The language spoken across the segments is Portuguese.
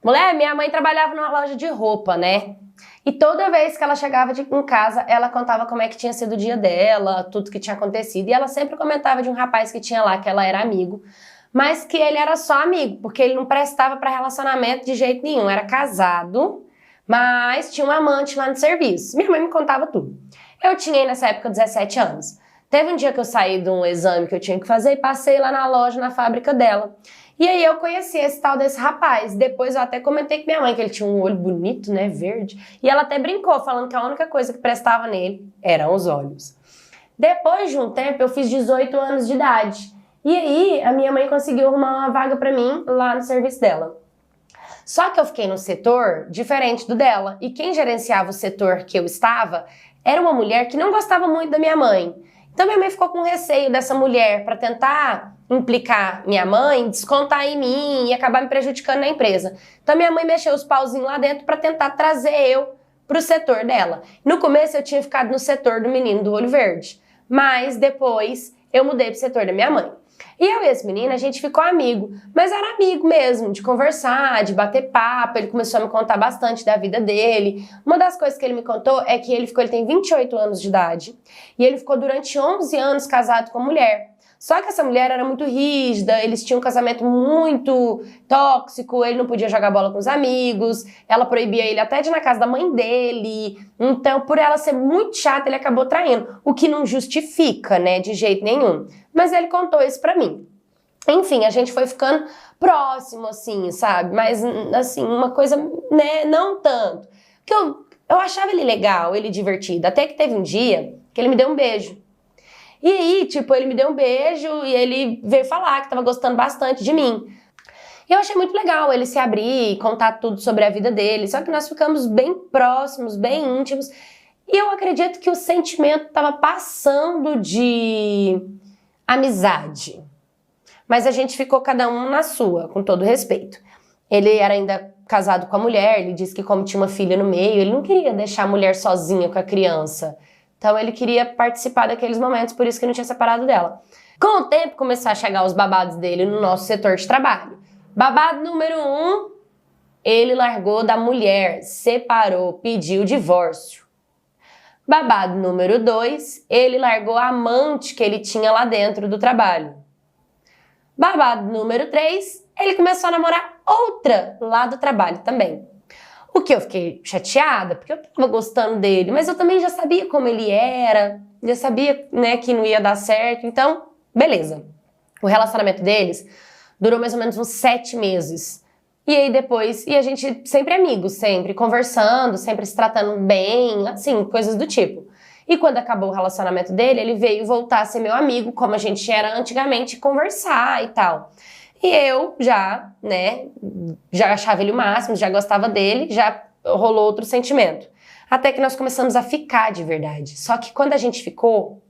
Mulher, minha mãe trabalhava numa loja de roupa, né? E toda vez que ela chegava em casa, ela contava como é que tinha sido o dia dela, tudo que tinha acontecido. E ela sempre comentava de um rapaz que tinha lá, que ela era amigo, mas que ele era só amigo, porque ele não prestava para relacionamento de jeito nenhum. Era casado, mas tinha um amante lá no serviço. Minha mãe me contava tudo. Eu tinha aí nessa época 17 anos. Teve um dia que eu saí de um exame que eu tinha que fazer e passei lá na loja, na fábrica dela. E aí eu conheci esse tal desse rapaz. Depois eu até comentei com minha mãe que ele tinha um olho bonito, né, verde. E ela até brincou, falando que a única coisa que prestava nele eram os olhos. Depois de um tempo, eu fiz 18 anos de idade. E aí a minha mãe conseguiu arrumar uma vaga pra mim lá no serviço dela. Só que eu fiquei no setor diferente do dela. E quem gerenciava o setor que eu estava era uma mulher que não gostava muito da minha mãe. Então minha mãe ficou com receio dessa mulher para tentar implicar minha mãe, descontar em mim e acabar me prejudicando na empresa. Então minha mãe mexeu os pauzinhos lá dentro para tentar trazer eu pro setor dela. No começo eu tinha ficado no setor do menino do olho verde, mas depois eu mudei pro setor da minha mãe. E eu e esse menino, a gente ficou amigo, mas era amigo mesmo, de conversar, de bater papo. Ele começou a me contar bastante da vida dele. Uma das coisas que ele me contou é que ele tem 28 anos de idade, e ele ficou durante 11 anos casado com a mulher. Só que essa mulher era muito rígida, eles tinham um casamento muito tóxico, ele não podia jogar bola com os amigos, ela proibia ele até de ir na casa da mãe dele. Então, por ela ser muito chata, ele acabou traindo, o que não justifica, né, de jeito nenhum. Mas ele contou isso pra mim. Enfim, a gente foi ficando próximo, assim, sabe? Mas, assim, uma coisa, né, não tanto. Porque eu achava ele legal, ele divertido, até que teve um dia que ele me deu um beijo. E aí, tipo, ele me deu um beijo e ele veio falar que tava gostando bastante de mim. E eu achei muito legal ele se abrir, contar tudo sobre a vida dele. Só que nós ficamos bem próximos, bem íntimos. E eu acredito que o sentimento tava passando de amizade. Mas a gente ficou cada um na sua, com todo respeito. Ele era ainda casado com a mulher, ele disse que como tinha uma filha no meio, ele não queria deixar a mulher sozinha com a criança. Então ele queria participar daqueles momentos, por isso que não tinha separado dela. Com o tempo começaram a chegar os babados dele no nosso setor de trabalho. Babado número 1, ele largou da mulher, separou, pediu divórcio. Babado número 2, ele largou a amante que ele tinha lá dentro do trabalho. Babado número 3, ele começou a namorar outra lá do trabalho também. O que eu fiquei chateada, porque eu tava gostando dele, mas eu também já sabia como ele era, já sabia, né, que não ia dar certo, então, beleza. O relacionamento deles durou mais ou menos uns 7 meses. E aí depois, e a gente sempre amigos, sempre conversando, sempre se tratando bem, assim, coisas do tipo. E quando acabou o relacionamento dele, ele veio voltar a ser meu amigo, como a gente era antigamente, conversar e tal. E eu já, né, já achava ele o máximo, já gostava dele, já rolou outro sentimento. Até que nós começamos a ficar de verdade. Só que quando a gente ficou,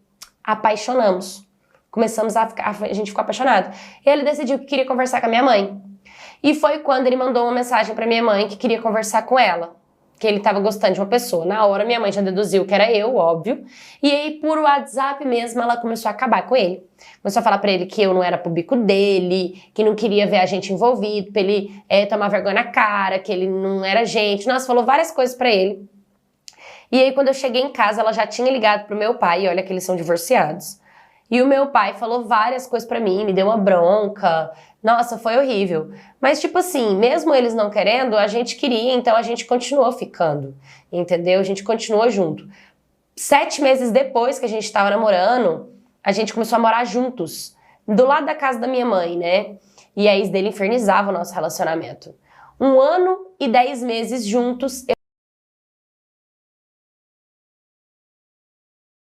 apaixonamos. A gente ficou apaixonado. E ele decidiu que queria conversar com a minha mãe. E foi quando ele mandou uma mensagem pra minha mãe que queria conversar com ela. Que ele tava gostando de uma pessoa. Na hora, minha mãe já deduziu que era eu, óbvio. E aí, por WhatsApp mesmo, ela começou a acabar com ele. Começou a falar pra ele que eu não era pro bico dele, que não queria ver a gente envolvido, pra ele tomar vergonha na cara, que ele não era gente. Nossa, falou várias coisas pra ele. E aí, quando eu cheguei em casa, ela já tinha ligado pro meu pai, e olha que eles são divorciados. E o meu pai falou várias coisas pra mim, me deu uma bronca. Nossa, foi horrível. Mas, tipo assim, mesmo eles não querendo, a gente queria, então a gente continuou ficando, entendeu? A gente continuou junto. 7 meses depois que a gente tava namorando, a gente começou a morar juntos, do lado da casa da minha mãe, né? E a ex dele infernizava o nosso relacionamento. 1 ano e 10 meses juntos.